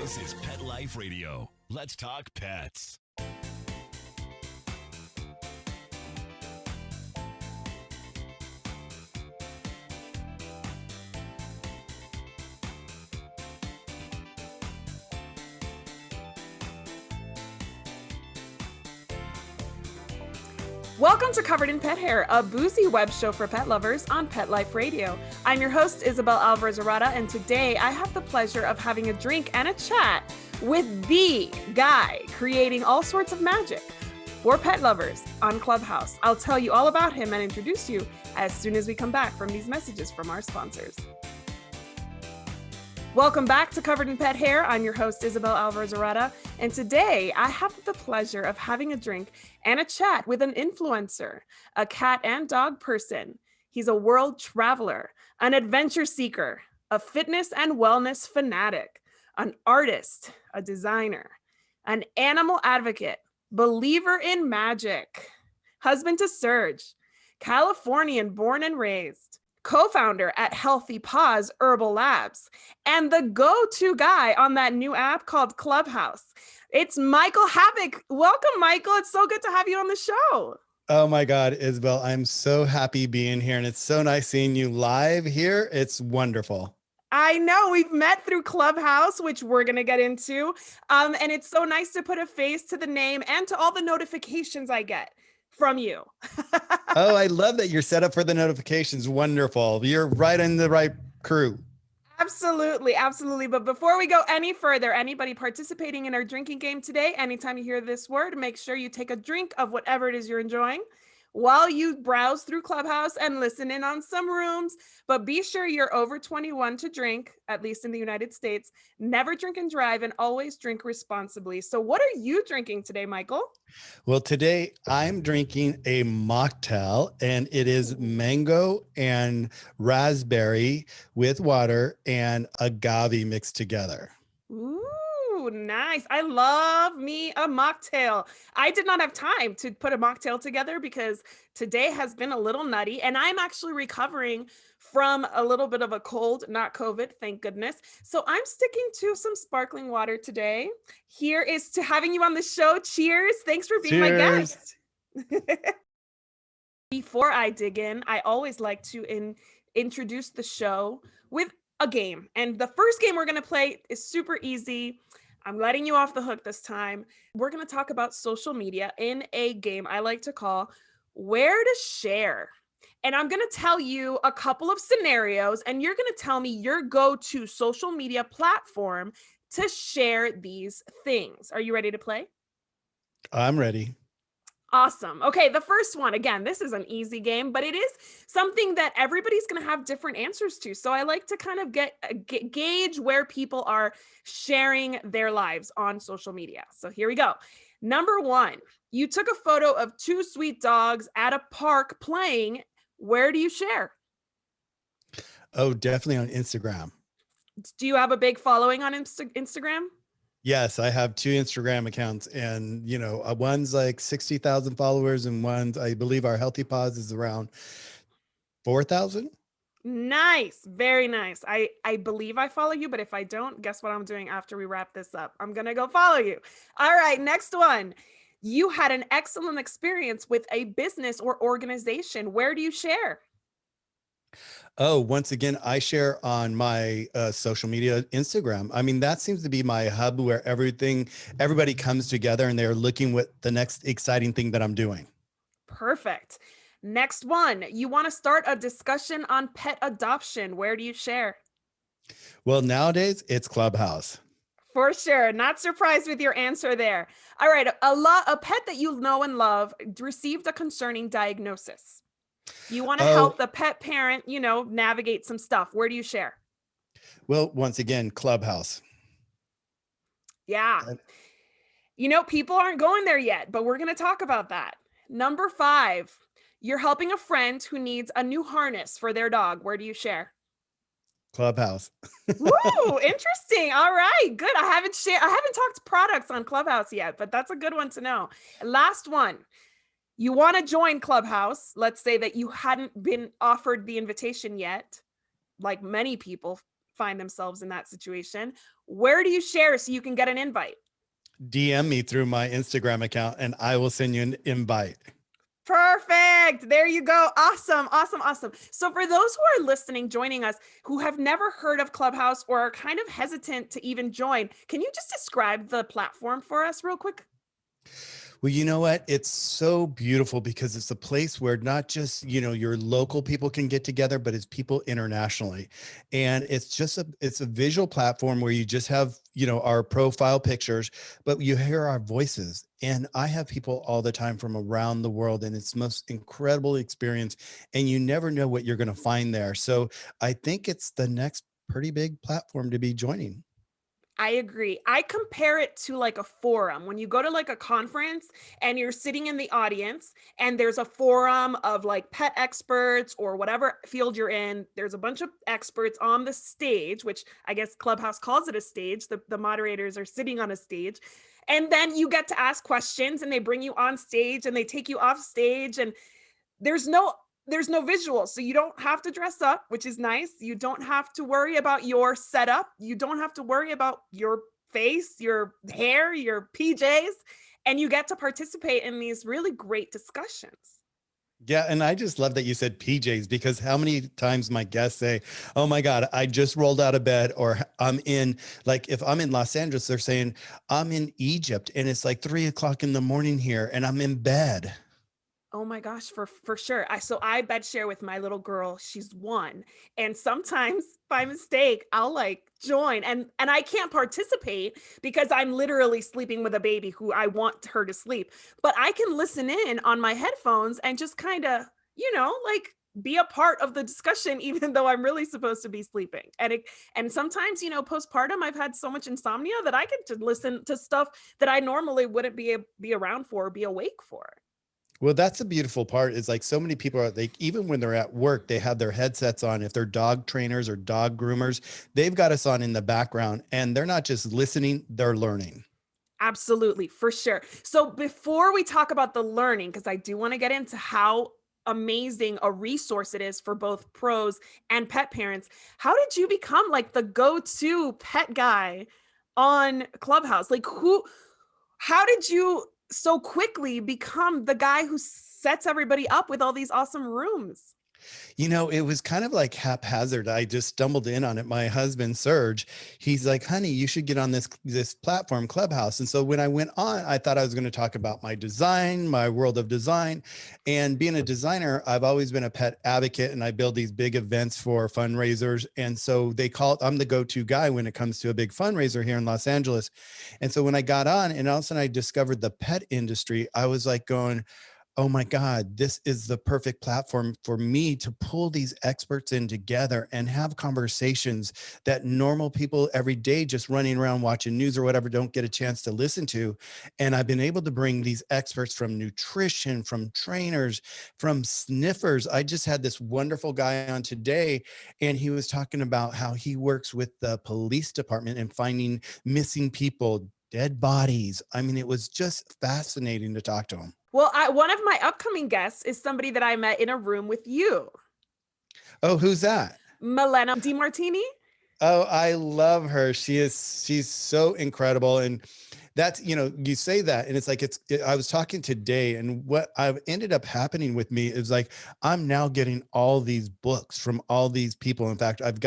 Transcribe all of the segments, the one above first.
This is Pet Life Radio. Let's talk pets. Welcome to Covered in Pet Hair, a boozy web show for pet lovers on Pet Life Radio. I'm your host, Isabel Alvarez-Arata, and today I have the pleasure of having a drink and a chat with the guy creating all sorts of magic for pet lovers on Clubhouse. I'll tell you all about him and introduce you as soon as we come back from these messages from our sponsors. Welcome back to Covered in Pet Hair. I'm your host, Isabel Alvarez-Arata, and today I have the pleasure of having a drink and a chat with an influencer, a cat and dog person. He's a world traveler, an adventure seeker, a fitness and wellness fanatic, an artist, a designer, an animal advocate, believer in magic, husband to Serge, Californian born and raised, co-founder at Healthy Paws Herbal Labs, and the go-to guy on that new app called Clubhouse. It's Michael Habicht. Welcome, Michael. It's so good to have you on the show. Oh my God, Isabel, I'm so happy being here, and it's so nice seeing you live here. It's wonderful. I know we've met through Clubhouse, which we're going to get into. And it's so nice to put a face to the name and to all the notifications I get from you. Oh, I love that you're set up for the notifications. Wonderful. You're right in the right crew. Absolutely. Absolutely. But before we go any further, anybody participating in our drinking game today, anytime you hear this word, make sure you take a drink of whatever it is you're enjoying while you browse through Clubhouse and listen in on some rooms. But be sure you're over 21 to drink, at least in the United States. Never drink and drive, and always drink responsibly. So what are you drinking today, Michael? Well, today I'm drinking a mocktail, and it is mango and raspberry with water and agave mixed together. Ooh, nice. I love me a mocktail. I did not have time to put a mocktail together because today has been a little nutty, and I'm actually recovering from a little bit of a cold, not COVID, thank goodness. So I'm sticking to some sparkling water today. Here is to having you on the show. Cheers. Thanks for being my guest. Before I dig in, I always like to introduce the show with a game. And the first game we're going to play is super easy. I'm letting you off the hook this time. We're going to talk about social media in a game I like to call Where to Share. And I'm going to tell you a couple of scenarios, and you're going to tell me your go-to social media platform to share these things. Are you ready to play? I'm ready. Awesome. Okay, the first one, again, this is an easy game, but it is something that everybody's going to have different answers to. So I like to kind of gauge where people are sharing their lives on social media. So here we go. Number one, you took a photo of two sweet dogs at a park playing. Where do you share? Oh, definitely on Instagram. Do you have a big following on Instagram? Yes, I have two Instagram accounts, and one's like 60,000 followers, and one's, I believe, our Healthy Paws is around 4,000. Nice. Very nice. I believe I follow you, but if I don't, guess what I'm doing after we wrap this up? I'm going to go follow you. All right. Next one. You had an excellent experience with a business or organization. Where do you share? Oh, once again, I share on my social media, Instagram. I mean, that seems to be my hub where everybody comes together and they're looking what the next exciting thing that I'm doing. Perfect. Next one, you want to start a discussion on pet adoption. Where do you share? Well, nowadays it's Clubhouse. For sure. Not surprised with your answer there. All right. A pet that you know and love received a concerning diagnosis. You want to help the pet parent, navigate some stuff. Where do you share? Well, once again, Clubhouse. Yeah. People aren't going there yet, but we're going to talk about that. Number 5, you're helping a friend who needs a new harness for their dog. Where do you share? Clubhouse. Ooh, interesting. All right, good. I haven't talked products on Clubhouse yet, but that's a good one to know. Last one. You want to join Clubhouse. Let's say that you hadn't been offered the invitation yet, like many people find themselves in that situation, where do you share so you can get an invite? DM me through my Instagram account and I will send you an invite. Perfect. There you go. Awesome. Awesome. Awesome. So, for those who are listening, joining us, who have never heard of Clubhouse or are kind of hesitant to even join, can you just describe the platform for us real quick? Well, you know what? It's so beautiful because it's a place where not just, your local people can get together, but it's people internationally. And it's a visual platform where you just have, our profile pictures, but you hear our voices. And I have people all the time from around the world, and it's the most incredible experience. And you never know what you're going to find there. So I think it's the next pretty big platform to be joining. I agree. I compare it to like a forum. When you go to like a conference and you're sitting in the audience and there's a forum of like pet experts or whatever field you're in, there's a bunch of experts on the stage, which I guess Clubhouse calls it a stage. The moderators are sitting on a stage. And then you get to ask questions and they bring you on stage and they take you off stage and there's no there's no visual, so you don't have to dress up, which is nice. You don't have to worry about your setup. You don't have to worry about your face, your hair, your PJs, and you get to participate in these really great discussions. Yeah, and I just love that you said PJs because how many times my guests say, "Oh my God, I just rolled out of bed," or I'm in, like if I'm in Los Angeles, they're saying I'm in Egypt and it's like 3 o'clock in the morning here and I'm in bed. Oh my gosh, for sure. I bed share with my little girl. She's 1. And sometimes by mistake, I'll like join and I can't participate because I'm literally sleeping with a baby who I want her to sleep. But I can listen in on my headphones and just kind of, like be a part of the discussion even though I'm really supposed to be sleeping. And sometimes, postpartum I've had so much insomnia that I get to listen to stuff that I normally wouldn't be around for or be awake for. Well, that's the beautiful part is like so many people are like, even when they're at work, they have their headsets on. If they're dog trainers or dog groomers, they've got us on in the background and they're not just listening, they're learning. Absolutely, for sure. So before we talk about the learning, because I do want to get into how amazing a resource it is for both pros and pet parents, how did you become like the go-to pet guy on Clubhouse? How did you so quickly become the guy who sets everybody up with all these awesome rooms? It was kind of like haphazard. I just stumbled in on it. My husband, Serge, he's like, "Honey, you should get on this platform, Clubhouse." And so when I went on, I thought I was going to talk about my design, my world of design. And being a designer, I've always been a pet advocate and I build these big events for fundraisers. And so I'm the go-to guy when it comes to a big fundraiser here in Los Angeles. And so when I got on and all of a sudden I discovered the pet industry, I was like going, "Oh my God, this is the perfect platform for me to pull these experts in together and have conversations that normal people every day just running around watching news or whatever don't get a chance to listen to." And I've been able to bring these experts from nutrition, from trainers, from sniffers. I just had this wonderful guy on today, and he was talking about how he works with the police department and finding missing people, dead bodies. I mean, it was just fascinating to talk to him. Well, one of my upcoming guests is somebody that I met in a room with you, Oh, who's that? Milena DiMartini. Oh, I love her. She's so incredible. And that's, you say that and it's like, I was talking today and what I've ended up happening with me is like, I'm now getting all these books from all these people. In fact, I've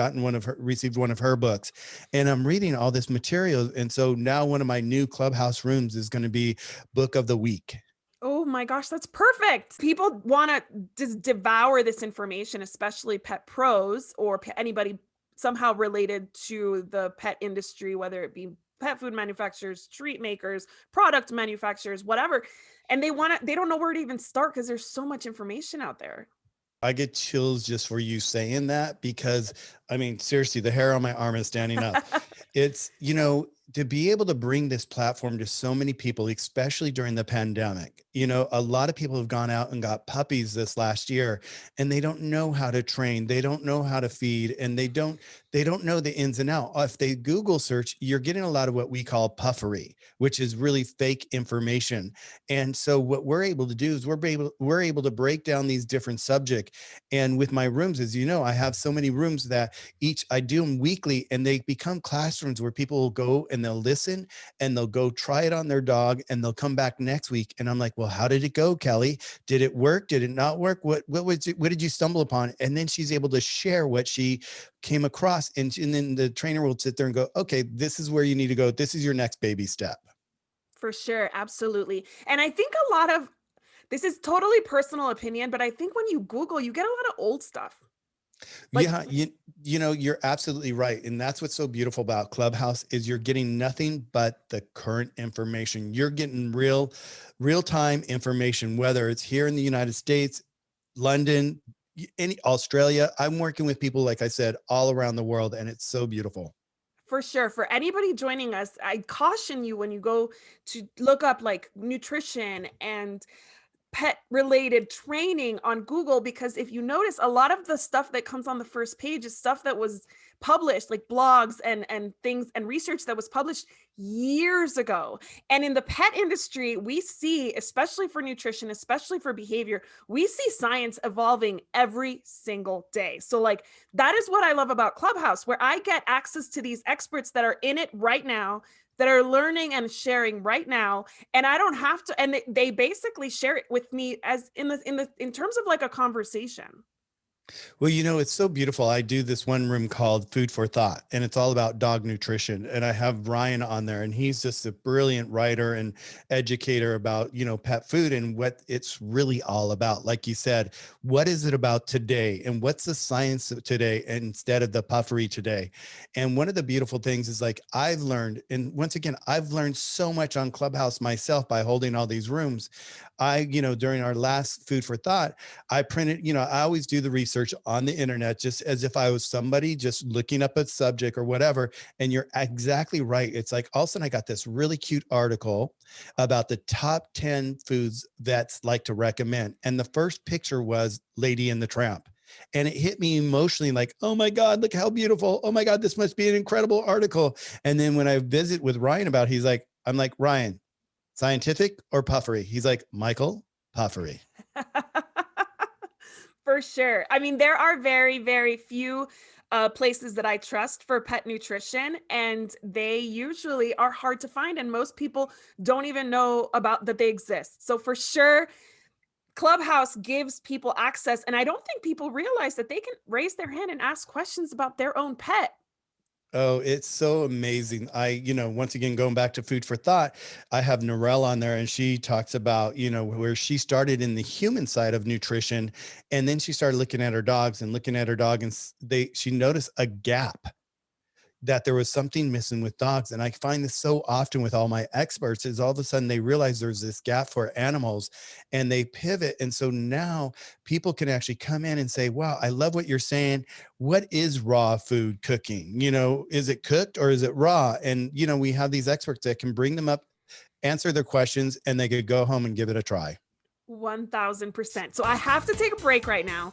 received one of her books and I'm reading all this material. And so now one of my new Clubhouse rooms is going to be book of the week. Oh my gosh, that's perfect. People want to just devour this information, especially pet pros or anybody somehow related to the pet industry, whether it be pet food manufacturers, treat makers, product manufacturers, whatever. And they don't know where to even start because there's so much information out there. I get chills just for you saying that because I mean, seriously, the hair on my arm is standing up. It's, to be able to bring this platform to so many people, especially during the pandemic. You know, a lot of people have gone out and got puppies this last year, and they don't know how to train. They don't know how to feed, and they don't know the ins and outs. If they Google search, you're getting a lot of what we call puffery, which is really fake information. And so what we're able to do is we're able to break down these different subjects. And with my rooms, as you know, I have so many rooms that I do them weekly, and they become classrooms where people will go and they'll listen and they'll go try it on their dog, and they'll come back next week. And I'm like, well, how did it go, Kelly? Did it work? Did it not work? What did you stumble upon? And then she's able to share what she came across. And then the trainer will sit there and go, okay, this is where you need to go. This is your next baby step. For sure. Absolutely. And I think a lot of this is totally personal opinion, but I think when you Google, you get a lot of old stuff. Like, Yeah, you know, you're absolutely right. And that's what's so beautiful about Clubhouse is you're getting nothing but the current information. You're getting real time information, whether it's here in the United States, London, any Australia. I'm working with people, like I said, all around the world, and it's so beautiful. for sure. For anybody joining us, I caution you when you go to look up like nutrition and pet related training on Google, because if you notice, a lot of the stuff that comes on the first page is stuff that was published, like blogs and things and research that was published years ago. And in the pet industry, we see, especially for nutrition, especially for behavior, we see science evolving every single day. So like that is what I love about Clubhouse, where I get access to these experts that are in it right now, that are learning and sharing right now, and I don't have to, and they basically share it with me as in terms of like a conversation. Well, you know, it's so beautiful. I do this one room called Food for Thought, and it's all about dog nutrition. And I have Ryan on there, and he's just a brilliant writer and educator about, you know, pet food and what it's really all about. Like you said, what is it about today? And what's the science of today instead of the puffery today? And one of the beautiful things is like I've learned, and once again, I've learned so much on Clubhouse myself by holding all these rooms. You know, during our last Food for Thought, I printed, you know, I always do the research on the internet just as if I was somebody just looking up a subject or whatever. And you're exactly right. It's like all of a sudden I got this really cute article about the top 10 foods that's like to recommend. And the first picture was Lady and the Tramp. And it hit me emotionally like, oh my God, look how beautiful. Oh my God, this must be an incredible article. And then when I visit with Ryan about it, I'm like, Ryan, scientific or puffery? He's like, Michael, puffery. For sure. I mean, there are very, very few places that I trust for pet nutrition, and they usually are hard to find, and most people don't even know about that they exist. So for sure, Clubhouse gives people access, and I don't think people realize that they can raise their hand and ask questions about their own pet. Oh, it's so amazing. You know, once again, going back to Food for Thought, I have Narelle on there, and she talks about, you know, where she started in the human side of nutrition. And then she started looking at her dogs and looking at her dog, and she noticed a gap, that there was something missing with dogs. And I find this so often with all my experts is all of a sudden they realize there's this gap for animals and they pivot. And so now people can actually come in and say, wow, I love what you're saying. What is raw food cooking? You know, is it cooked or is it raw? And, you know, we have these experts that can bring them up, answer their questions, and they could go home and give it a try. 1000%. So I have to take a break right now.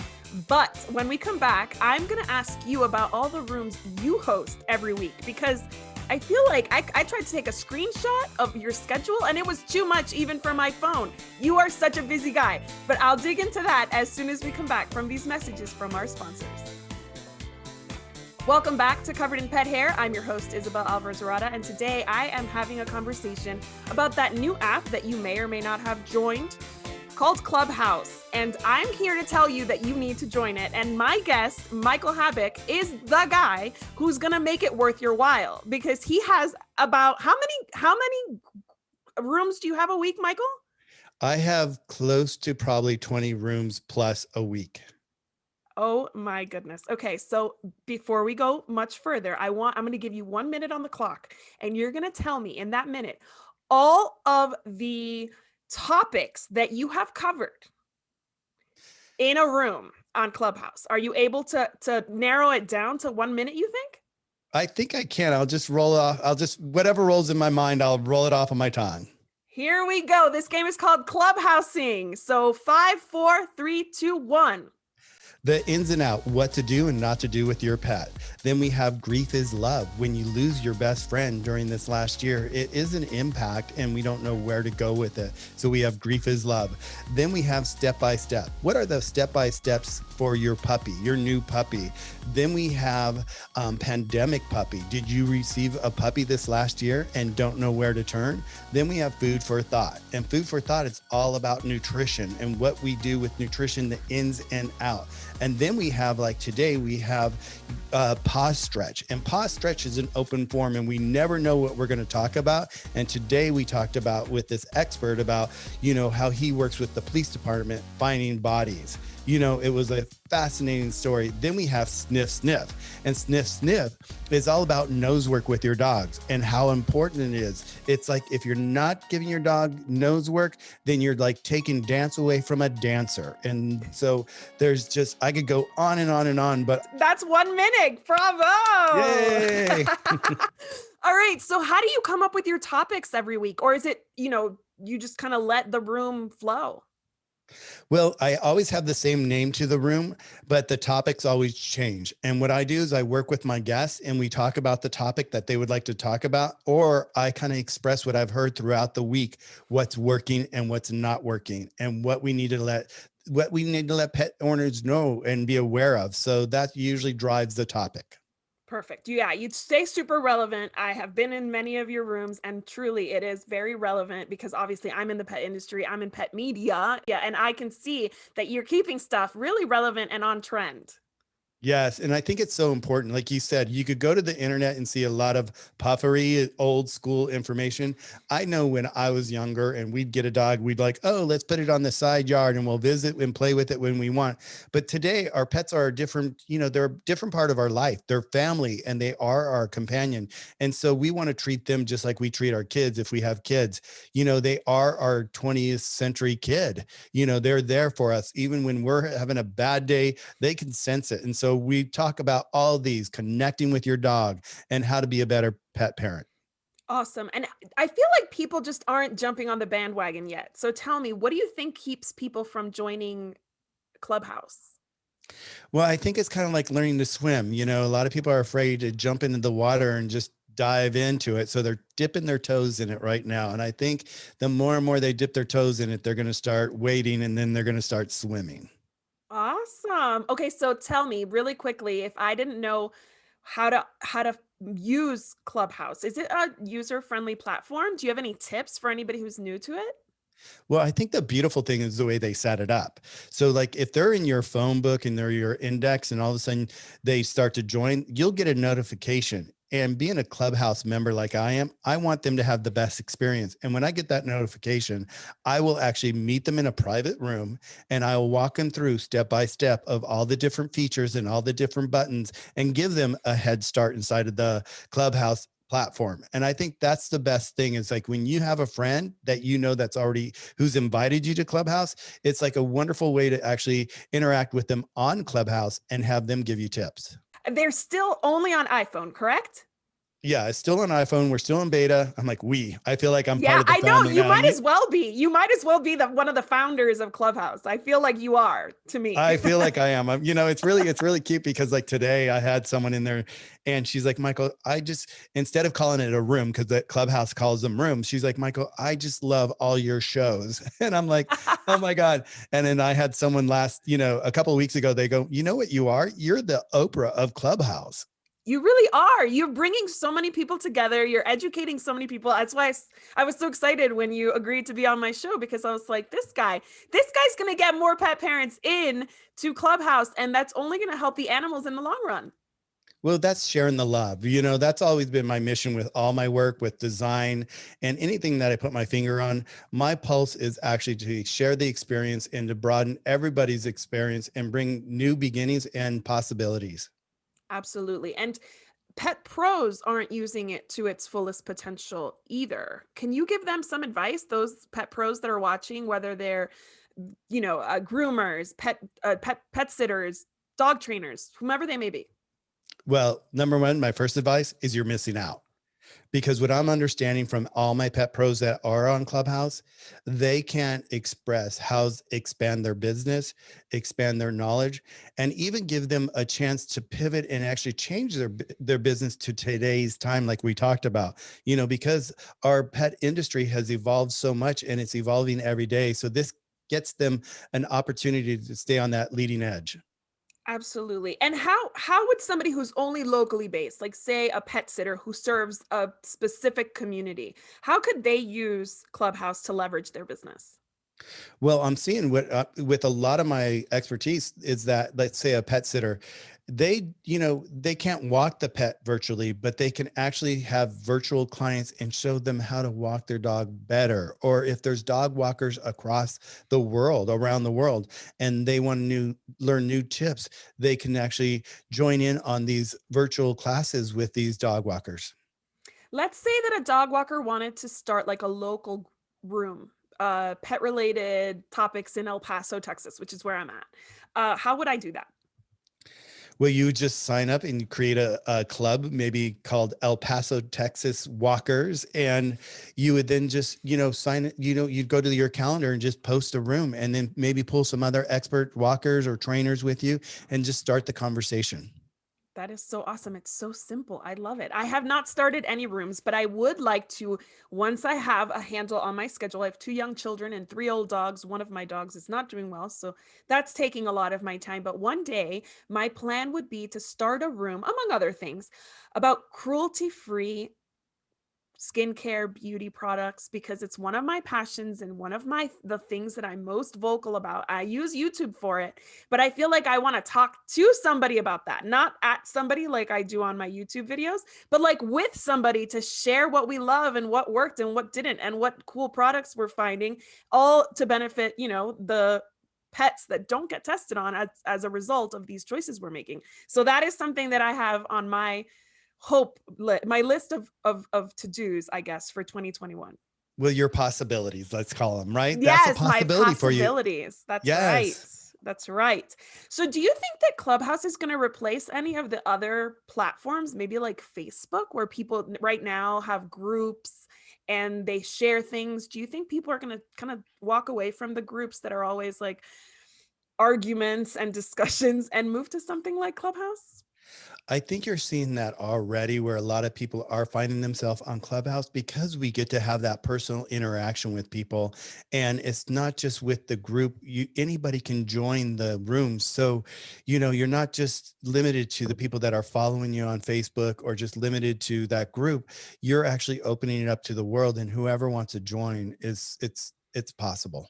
But when we come back, I'm going to ask you about all the rooms you host every week, because I feel like I tried to take a screenshot of your schedule and it was too much even for my phone. You are such a busy guy, but I'll dig into that as soon as we come back from these messages from our sponsors. Welcome back to Covered in Pet Hair. I'm your host, Isabel Alvarez-Arada, and today I am having a conversation about that new app that you may or may not have joined called Clubhouse. And I'm here to tell you that you need to join it. And my guest, Michael Habicht, is the guy who's going to make it worth your while, because he has about how many rooms do you have a week, Michael? I have close to probably 20 rooms plus a week. Oh my goodness. Okay, so before we go much further, I'm going to give you 1 minute on the clock, and you're going to tell me in that minute all of the topics that you have covered in a room on Clubhouse. Are you able to narrow it down to 1 minute, you think? I think I can. I'll just roll off. Whatever rolls in my mind, I'll roll it off on my tongue. Here we go. This game is called Clubhousing. So 5, 4, 3, 2, 1. The ins and out, what to do and not to do with your pet. Then we have grief is love. When you lose your best friend during this last year, it is an impact and we don't know where to go with it. So we have grief is love. Then we have step by step. What are the step by steps for your puppy, your new puppy? Then we have pandemic puppy. Did you receive a puppy this last year and don't know where to turn? Then we have food for thought. And food for thought is all about nutrition and what we do with nutrition, the ins and out. And then we have, like today, we have Paws stretch. And Paws stretch is an open forum and we never know what we're going to talk about. And today we talked about with this expert about, how he works with the police department finding bodies. It was a fascinating story. Then we have Sniff Sniff. And Sniff Sniff is all about nose work with your dogs and how important it is. It's like if you're not giving your dog nose work, then you're like taking dance away from a dancer. And so there's just, I could go on and on and on, but that's 1 minute. Bravo. Yay. All right. So how do you come up with your topics every week? Or is it, you just kind of let the room flow? Well, I always have the same name to the room, but the topics always change. And what I do is I work with my guests and we talk about the topic that they would like to talk about, or I kind of express what I've heard throughout the week, what's working and what's not working, and what we need to let pet owners know and be aware of. So that usually drives the topic. Perfect. Yeah, you'd stay super relevant. I have been in many of your rooms and truly it is very relevant because obviously I'm in the pet industry, I'm in pet media. Yeah, and I can see that you're keeping stuff really relevant and on trend. Yes. And I think it's so important. Like you said, you could go to the internet and see a lot of puffery, old school information. I know when I was younger and we'd get a dog, we'd like, oh, let's put it on the side yard and we'll visit and play with it when we want. But today our pets are different, they're a different part of our life. They're family and they are our companion. And so we want to treat them just like we treat our kids if we have kids. They are our 20th century kid. They're there for us. Even when we're having a bad day, they can sense it. And so we talk about all these, connecting with your dog and how to be a better pet parent. Awesome. And I feel like people just aren't jumping on the bandwagon yet. So tell me, what do you think keeps people from joining Clubhouse? Well, I think it's kind of like learning to swim. A lot of people are afraid to jump into the water and just dive into it. So they're dipping their toes in it right now. And I think the more and more they dip their toes in it, they're going to start wading and then they're going to start swimming. Awesome. Okay, so tell me really quickly, if I didn't know how to use Clubhouse, is it a user-friendly platform? Do you have any tips for anybody who's new to it? Well, I think the beautiful thing is the way they set it up. So like if they're in your phone book and they're your index and all of a sudden they start to join, you'll get a notification. And being a Clubhouse member like I am, I want them to have the best experience. And when I get that notification, I will actually meet them in a private room and I will walk them through step by step of all the different features and all the different buttons and give them a head start inside of the Clubhouse platform. And I think that's the best thing is like when you have a friend that that's already who's invited you to Clubhouse, it's like a wonderful way to actually interact with them on Clubhouse and have them give you tips. They're still only on iPhone, correct? Yeah, it's still on iPhone. We're still in beta. I'm like, I feel like I'm part of the I know. family You now. might as well be. You might as well be one of the founders of Clubhouse. I feel like you are to me. I feel like I am. It's really cute because like today I had someone in there and she's like, Michael, instead of calling it a room, because the Clubhouse calls them rooms, she's like, Michael, I just love all your shows. And I'm like, oh my God. And then I had someone a couple of weeks ago, they go, you know what you are? You're the Oprah of Clubhouse. You really are. You're bringing so many people together. You're educating so many people. That's why I was so excited when you agreed to be on my show, because I was like, this guy's going to get more pet parents in to Clubhouse, and that's only going to help the animals in the long run. Well, that's sharing the love. That's always been my mission with all my work with design and anything that I put my finger on. My pulse is actually to share the experience and to broaden everybody's experience and bring new beginnings and possibilities. Absolutely. And pet pros aren't using it to its fullest potential either. Can you give them some advice, those pet pros that are watching, whether they're, groomers, pet sitters, dog trainers, whomever they may be? Well, number one, my first advice is you're missing out. Because what I'm understanding from all my pet pros that are on Clubhouse, they can't express how to expand their business, expand their knowledge, and even give them a chance to pivot and actually change their business to today's time, like we talked about. Because our pet industry has evolved so much and it's evolving every day. So this gets them an opportunity to stay on that leading edge. Absolutely. And how would somebody who's only locally based, like say a pet sitter who serves a specific community, how could they use Clubhouse to leverage their business? Well, I'm seeing with a lot of my expertise is that, let's say a pet sitter, they can't walk the pet virtually, but they can actually have virtual clients and show them how to walk their dog better. Or if there's dog walkers across the world, around the world, and they want to learn new tips, they can actually join in on these virtual classes with these dog walkers. Let's say that a dog walker wanted to start like a local room, pet related topics in El Paso, Texas, which is where I'm at. How would I do that? Well, you just sign up and create a club, maybe called El Paso, Texas Walkers. And you would then just, sign it, you'd go to your calendar and just post a room and then maybe pull some other expert walkers or trainers with you and just start the conversation. That is so awesome. It's so simple. I love it. I have not started any rooms, but I would like to, once I have a handle on my schedule. I have 2 young children and 3 old dogs. One of my dogs is not doing well, so that's taking a lot of my time. But one day, my plan would be to start a room, among other things, about cruelty-free skincare beauty products, because it's one of my passions and one of the things that I'm most vocal about. I use YouTube for it, but I feel like I want to talk to somebody about that, not at somebody like I do on my YouTube videos, but like with somebody to share what we love and what worked and what didn't and what cool products we're finding, all to benefit, the pets that don't get tested on as a result of these choices we're making. So that is something that I have on my my list of to-dos, I guess, for 2021. Well, your possibilities, let's call them, right? That's a Yes, my possibility for you. possibilities. That's right. Yes. That's right. So do you think that Clubhouse is going to replace any of the other platforms, maybe like Facebook, where people right now have groups and they share things? Do you think people are going to kind of walk away from the groups that are always like arguments and discussions and move to something like Clubhouse? I think you're seeing that already, where a lot of people are finding themselves on Clubhouse because we get to have that personal interaction with people. And it's not just with the group, anybody can join the room. So, you're not just limited to the people that are following you on Facebook or just limited to that group. You're actually opening it up to the world, and whoever wants to join it's possible.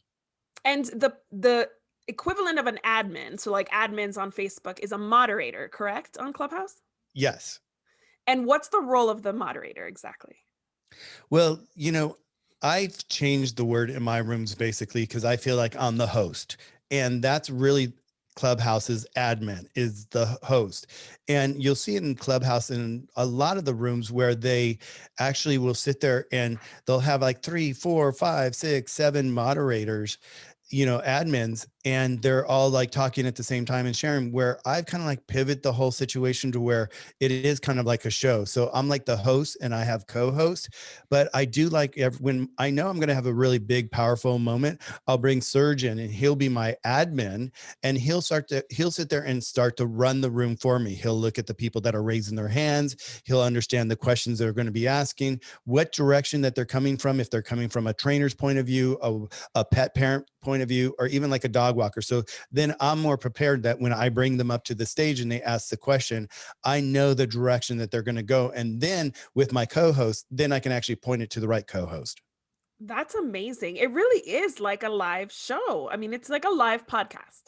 And the equivalent of an admin, so like admins on Facebook, is a moderator, correct, on Clubhouse? Yes. And what's the role of the moderator exactly? Well, I've changed the word in my rooms basically because I feel like I'm the host. And that's really Clubhouse's admin is the host. And you'll see it in Clubhouse in a lot of the rooms where they actually will sit there and they'll have like 3, 4, 5, 6, 7 moderators, admins, and they're all like talking at the same time and sharing, where I've kind of like pivot the whole situation to where it is kind of like a show. So I'm like the host and I have co-host, but I do like when I know I'm going to have a really big, powerful moment, I'll bring Serge in and he'll be my admin and he'll sit there and start to run the room for me. He'll look at the people that are raising their hands. He'll understand the questions they're going to be asking, what direction that they're coming from. If they're coming from a trainer's point of view, a pet parent point of view, or even like a dog walker. So then I'm more prepared that when I bring them up to the stage and they ask the question, I know the direction that they're going to go. And then with my co-host, then I can actually point it to the right co-host. That's amazing. It really is like a live show. I mean, it's like a live podcast.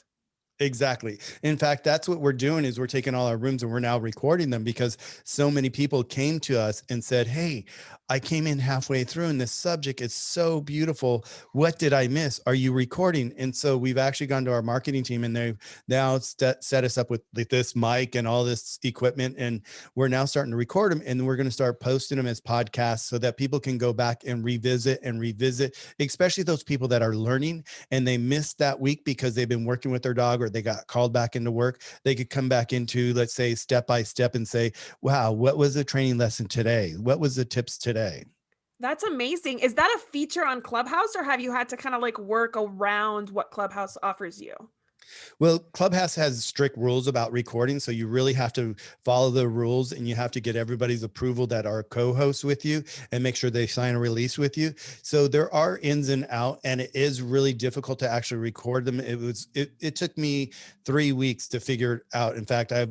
Exactly. In fact, that's what we're doing is we're taking all our rooms and we're now recording them because so many people came to us and said, "Hey, I came in halfway through and this subject is so beautiful. What did I miss? Are you recording?" And so we've actually gone to our marketing team and they've now set us up with this mic and all this equipment. And we're now starting to record them and we're going to start posting them as podcasts so that people can go back and revisit, especially those people that are learning and they missed that week because they've been working with their dog or they got called back into work, they could come back into, let's say, step by step and say, wow, what was the training lesson today? What was the tips today? That's amazing. Is that a feature on Clubhouse, or have you had to kind of like work around what Clubhouse offers you? Well, Clubhouse has strict rules about recording, so you really have to follow the rules, and you have to get everybody's approval that are co-hosts with you and make sure they sign a release with you. So there are ins and out, and it is really difficult to actually record them. It took me 3 weeks to figure it out. In fact, I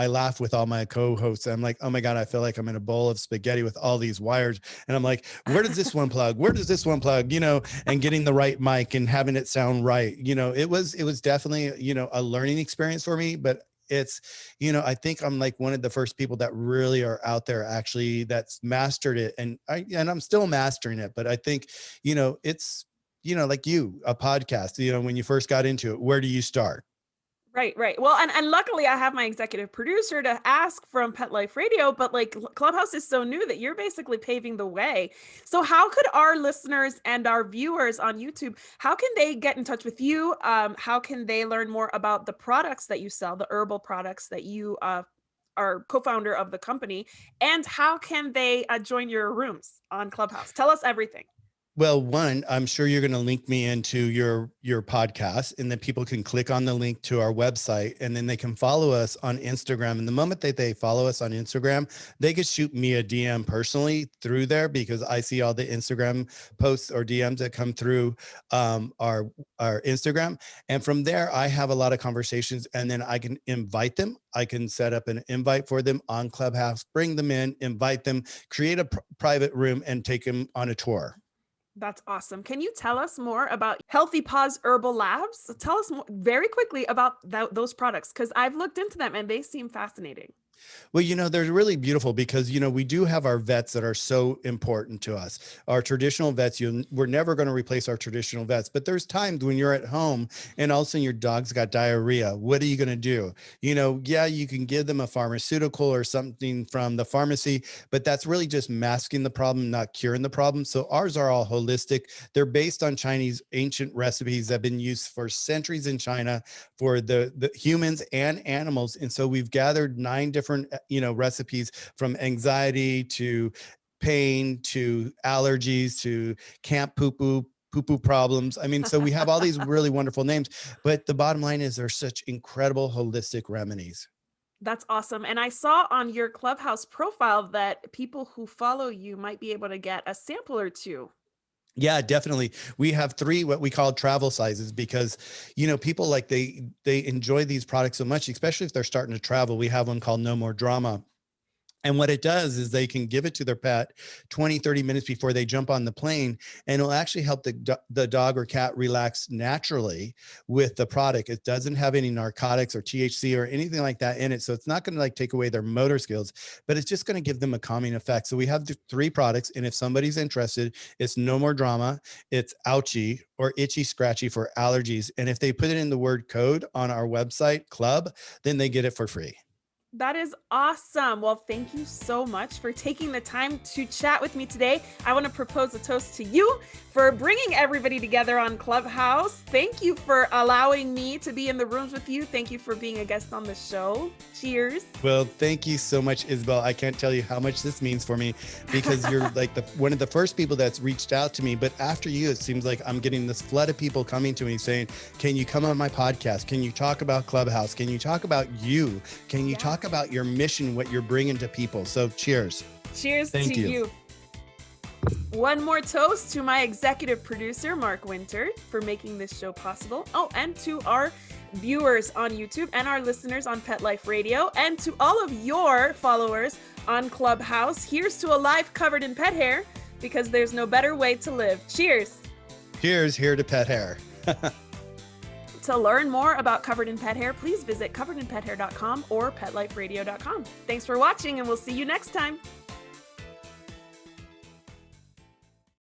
laugh with all my co-hosts. I'm like, oh my God, I feel like I'm in a bowl of spaghetti with all these wires. And I'm like, where does this one plug? Where does this one plug? And getting the right mic and having it sound right. It was definitely, a learning experience for me, but it's, I think I'm like one of the first people that really are out there actually that's mastered it. And I'm still mastering it, but I think, it's, like a podcast, when you first got into it, where do you start? Right, right. Well, and luckily I have my executive producer to ask from Pet Life Radio, but like Clubhouse is so new that you're basically paving the way. So how could our listeners and our viewers on YouTube, how can they get in touch with you? How can they learn more about the products that you sell, the herbal products that you are co-founder of the company? And how can they join your rooms on Clubhouse? Tell us everything. Well, one, I'm sure you're going to link me into your podcast, and then people can click on the link to our website, and then they can follow us on Instagram. And the moment that they follow us on Instagram, they could shoot me a DM personally through there, because I see all the Instagram posts or DMs that come through our Instagram. And from there, I have a lot of conversations, and then I can invite them. I can set up an invite for them on Clubhouse, bring them in, invite them, create a private room, and take them on a tour. That's awesome. Can you tell us more about Healthy Paws Herbal Labs? Tell us more, very quickly about those products, because I've looked into them and they seem fascinating. Well, they're really beautiful because, we do have our vets that are so important to us. Our traditional vets, we're never going to replace our traditional vets, but there's times when you're at home and all of a sudden your dog's got diarrhea. What are you going to do? Yeah, you can give them a pharmaceutical or something from the pharmacy, but that's really just masking the problem, not curing the problem. So ours are all holistic. They're based on Chinese ancient recipes that have been used for centuries in China for the humans and animals. And so we've gathered 9 different recipes, from anxiety to pain to allergies to camp poo problems. I mean, so we have all these really wonderful names, but the bottom line is they're such incredible holistic remedies. That's awesome. And I saw on your Clubhouse profile that people who follow you might be able to get a sample or two. Yeah, definitely. We have 3 what we call travel sizes, because, people like they enjoy these products so much, especially if they're starting to travel. We have one called No More Drama. And what it does is they can give it to their pet 20, 30 minutes before they jump on the plane, and it'll actually help the dog or cat relax naturally with the product. It doesn't have any narcotics or THC or anything like that in it. So it's not going to take away their motor skills, but it's just going to give them a calming effect. So we have the 3 products. And if somebody's interested, it's No More Drama, it's Ouchie or Itchy Scratchy for allergies. And if they put it in the word code on our website, Club, then they get it for free. That is awesome. Well, thank you so much for taking the time to chat with me today. I want to propose a toast to you for bringing everybody together on Clubhouse. Thank you for allowing me to be in the rooms with you. Thank you for being a guest on the show. Cheers. Well, thank you so much, Isabel. I can't tell you how much this means for me, because you're like one of the first people that's reached out to me. But after you, it seems like I'm getting this flood of people coming to me saying, can you come on my podcast? Can you talk about Clubhouse? Can you talk about you? Can you talk about your mission, what you're bringing to people? So cheers. Cheers to you. One more toast to my executive producer, Mark Winter, for making this show possible. Oh, and to our viewers on YouTube and our listeners on Pet Life Radio, and to all of your followers on Clubhouse. Here's to a life covered in pet hair, because there's no better way to live. Cheers. Cheers, here to pet hair. To learn more about Covered in Pet Hair, please visit coveredinpethair.com or petliferadio.com. Thanks for watching, and we'll see you next time.